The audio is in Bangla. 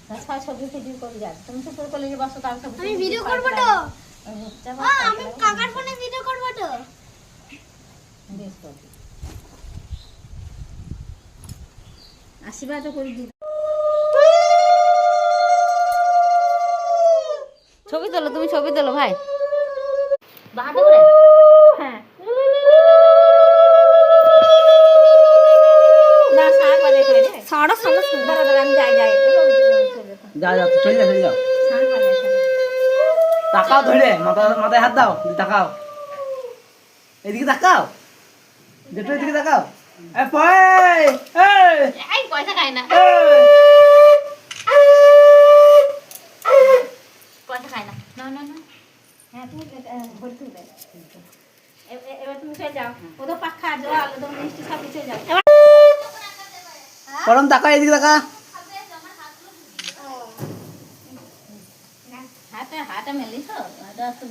আচ্ছা ছবি ভিডিও করে যান তুমি তো পুরো কলেজে বসো তার ছবি আমি ভিডিও করব তো আমি কাকার ফোনে ভিডিও করব তো বেশ করবি আশীর্বাদ করে দিই ছবি তোলো তুমি ছবি তোলো ভাই বাহাতে করে হ্যাঁ না শাক বাজে করে রে সাড়া সাড়া দাঁড়া দাঁড়া আমি যাই যা যা তুই চলে যা শাক বাজে তাকাও ধরে মাথায় হাত দাও তাকাও এদিকে তাকাও যেটা এদিকে তাকাও এ পয় এই পয়সা খাই না পয়সা খাই না না না না হ্যাঁ তুমি ভরে তুলবে এবার তুমি চলে যাও ওদের পাখা জল ওদের মিষ্টি সব কিছু যাও পরম তাকাও এদিকে তাকা হাতে মেলিস তো